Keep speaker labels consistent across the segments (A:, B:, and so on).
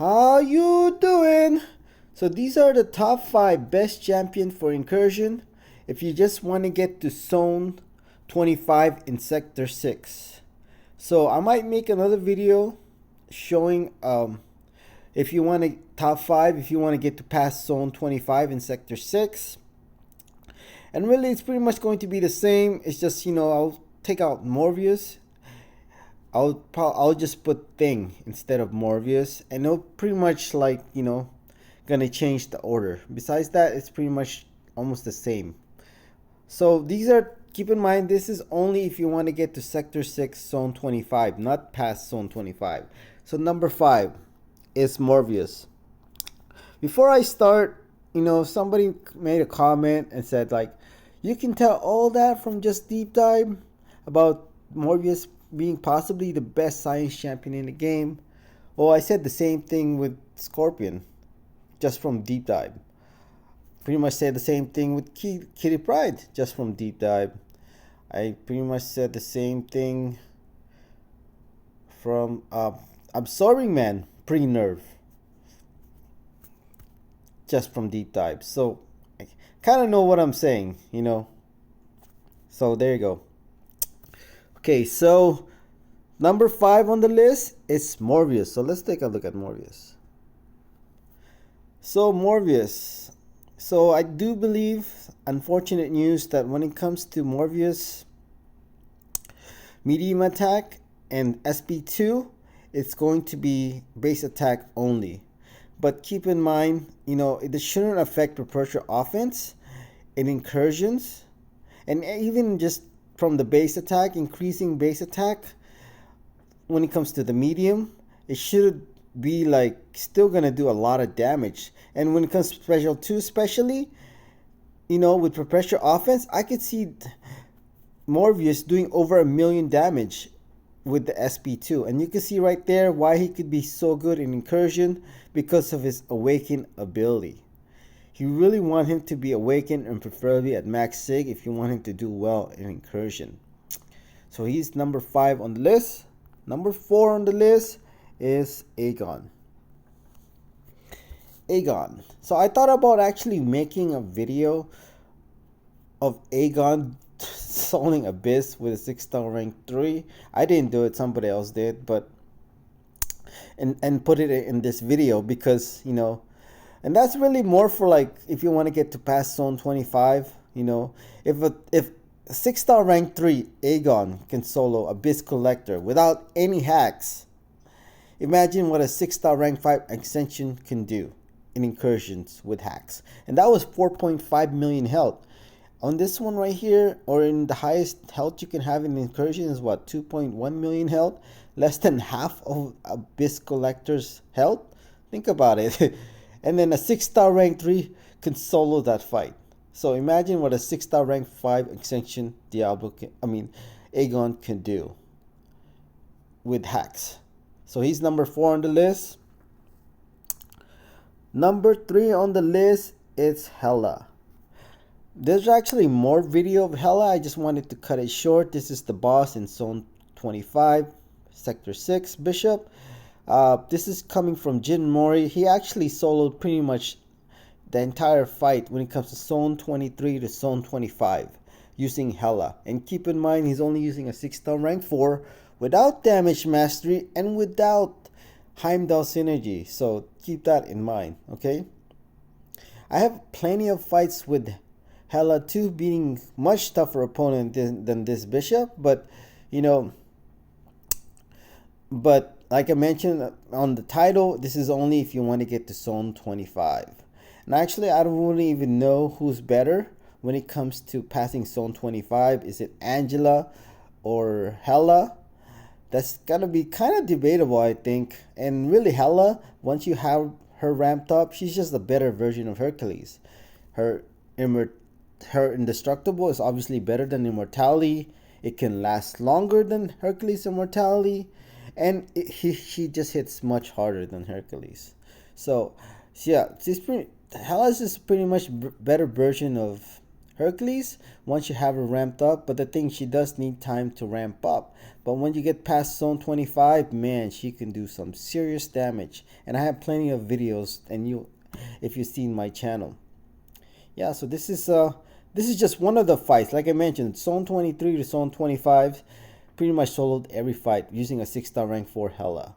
A: How you doing? So these are the top 5 best champion for incursion if you just want to get to zone 25 in sector 6. So I might make another video showing if you want to top 5 if you want to get to past zone 25 in sector 6. And really it's pretty much going to be the same. It's just, I'll take out Morbius. I'll just put Thing instead of Morbius, and it'll pretty much gonna change the order. Besides that, it's pretty much almost the same. So these are, keep in mind, this is only if you want to get to sector 6 zone 25, not past zone 25. So number 5 is Morbius. Before I start, somebody made a comment and said you can tell all that from just deep dive about Morbius being possibly the best science champion in the game. Well, I said the same thing with Scorpion, just from deep dive. Pretty much said the same thing with Kitty Pryde, just from deep dive. I pretty much said the same thing from Absorbing Man pre-nerf, just from deep dive. So I kind of know what I'm saying, So there you go. Okay, so number 5 on the list is Morbius. So let's take a look at Morbius. So Morbius. So I do believe, unfortunate news, that when it comes to Morbius medium attack and SP2, it's going to be base attack only. But keep in mind, it shouldn't affect Repertoire offense in incursions, and even just from the base attack, increasing base attack when it comes to the medium, it should be still gonna do a lot of damage. And when it comes to special 2 especially, with Repertoire offense, I could see Morbius doing over 1 million damage with the SP2. And you can see right there why he could be so good in incursion, because of his awaken ability. You really want him to be awakened, and preferably at max sig if you want him to do well in incursion. So he's number 5 on the list. Number 4 on the list is Aegon. Aegon. So I thought about actually making a video of Aegon soloing Abyss with a 6-star rank 3. I didn't do it, somebody else did, but and put it in this video because, and that's really more for if you want to get to past zone 25, if a 6-star rank 3 Aegon can solo Abyss Collector without any hacks, imagine what a 6-star rank 5 Ascension can do in incursions with hacks. And that was 4.5 million health. On this one right here, or in the highest health you can have in incursion is what, 2.1 million health? Less than half of Abyss Collector's health? Think about it. And then a 6-star rank 3 can solo that fight. So imagine what a 6-star rank 5 Ascension Aegon can do with hacks. So he's number 4 on the list. Number 3 on the list is Hela. There's actually more video of Hela. I just wanted to cut it short. This is the boss in zone 25, sector 6 Bishop. This is coming from Jin Mori. He actually soloed pretty much the entire fight when it comes to zone 23 to zone 25 using Hela. And keep in mind, he's only using a 6-star rank 4 without damage mastery and without Heimdall synergy. So keep that in mind, okay? I have plenty of fights with Hela 2 being much tougher opponent than this Bishop, but but like I mentioned on the title, this is only if you want to get to zone 25. And actually, I don't really even know who's better when it comes to passing zone 25. Is it Angela or Hela? That's gonna be kind of debatable, I think. And really, Hela, once you have her ramped up, she's just a better version of Hercules. Her indestructible is obviously better than immortality. It can last longer than Hercules' immortality, and she just hits much harder than Hercules. So yeah, Hela's is pretty much better version of Hercules, once you have her ramped up, but the thing, she does need time to ramp up. But when you get past zone 25, man, she can do some serious damage. And I have plenty of videos, and if you've seen my channel. Yeah, so this is just one of the fights. Like I mentioned, zone 23 to zone 25, pretty much soloed every fight using a 6-star rank 4 Hela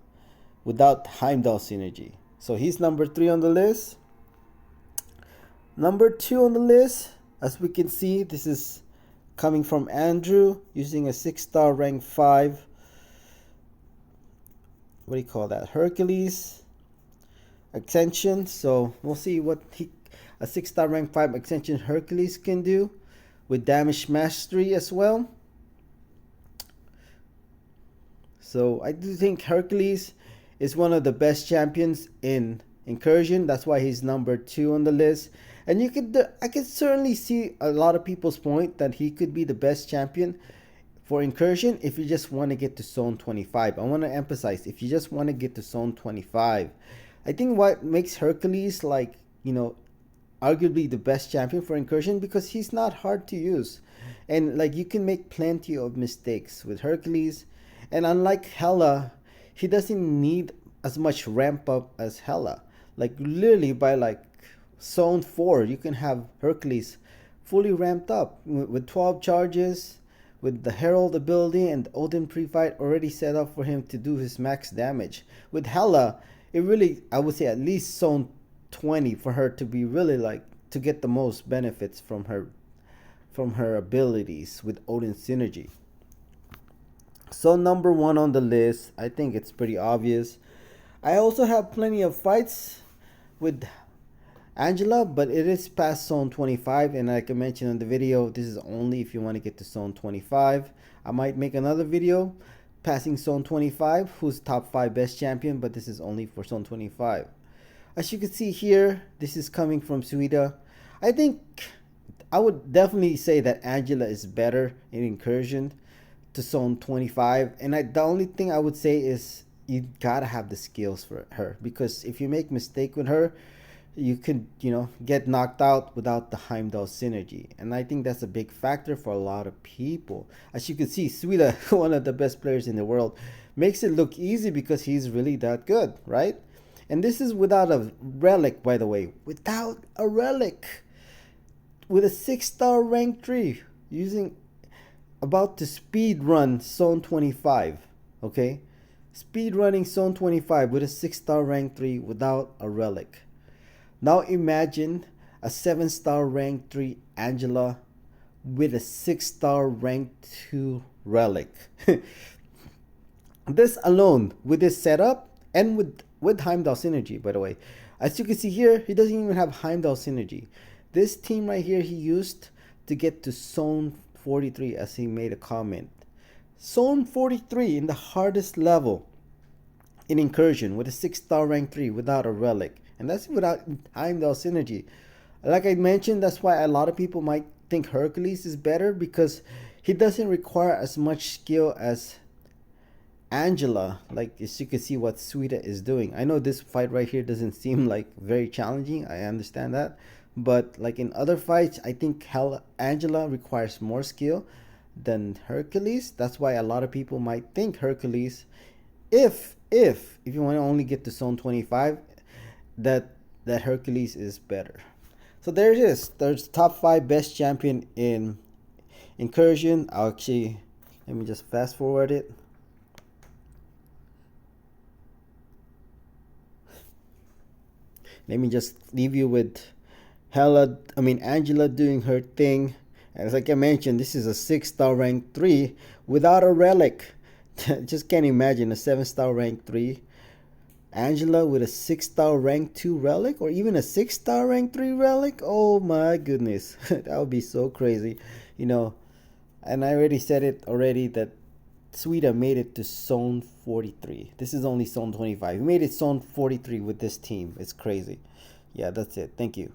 A: without Heimdall synergy. So he's number 3 on the list. Number 2 on the list, as we can see, this is coming from Andrew using a 6-star rank 5. What do you call that? Hercules extension. So we'll see what a 6-star rank 5 extension Hercules can do with damage mastery as well. So I do think Hercules is one of the best champions in Incursion. That's why he's number 2 on the list. And I could certainly see a lot of people's point that he could be the best champion for Incursion if you just want to get to zone 25. I want to emphasize, if you just want to get to zone 25. I think what makes Hercules, like, arguably the best champion for Incursion, because he's not hard to use. And like, you can make plenty of mistakes with Hercules. And unlike Hela, he doesn't need as much ramp up as Hela. Like literally by like zone 4, you can have Hercules fully ramped up with 12 charges, with the Herald ability and Odin pre-fight already set up for him to do his max damage. With Hela, it really, I would say at least zone 20 for her to be really like, to get the most benefits from her abilities with Odin synergy. So number 1 on the list, I think it's pretty obvious. I also have plenty of fights with Angela, but it is past zone 25, and like I mentioned in the video, this is only if you want to get to zone 25. I might make another video passing zone 25, who's top 5 best champion, but this is only for zone 25. As you can see here, this is coming from Suida. I think I would definitely say that Angela is better in Incursion to zone 25, and the only thing I would say is you gotta have the skills for her, because if you make mistake with her, you can get knocked out without the Heimdall synergy, and I think that's a big factor for a lot of people. As you can see, Suida, one of the best players in the world, makes it look easy because he's really that good, right? And this is without a relic, by the way, without a relic, with a 6-star rank 3, about to speed run zone 25. Okay, speed running zone 25 with a 6-star rank 3 without a relic. Now imagine a 7-star rank 3 Angela with a 6-star rank 2 relic. This alone, with this setup, and with Heimdall synergy, by the way, as you can see here, he doesn't even have Heimdall synergy. This team right here he used to get to zone 43, as he made a comment. Zone 43 in the hardest level in Incursion with a 6-star rank 3 without a relic, and that's without Heimdall synergy. Like I mentioned, that's why a lot of people might think Hercules is better, because he doesn't require as much skill as Angela. Like, as you can see what Suida is doing. I know this fight right here doesn't seem like very challenging, I understand that, but like in other fights, I think Angela requires more skill than Hercules. That's why a lot of people might think Hercules, if you want to only get to zone 25, that Hercules is better. So there it is. There's top 5 best champion in Incursion. Let me just fast forward it. Let me just leave you with Angela doing her thing. As like I mentioned, this is a 6-star rank 3 without a relic. Just can't imagine a 7-star rank 3 Angela with a 6-star rank 2 relic, or even a 6-star rank 3 relic. Oh my goodness. That would be so crazy, and I already said it that Suida made it to zone 43. This is only zone 25. We made it zone 43 with this team. It's crazy. Yeah, that's it. Thank you.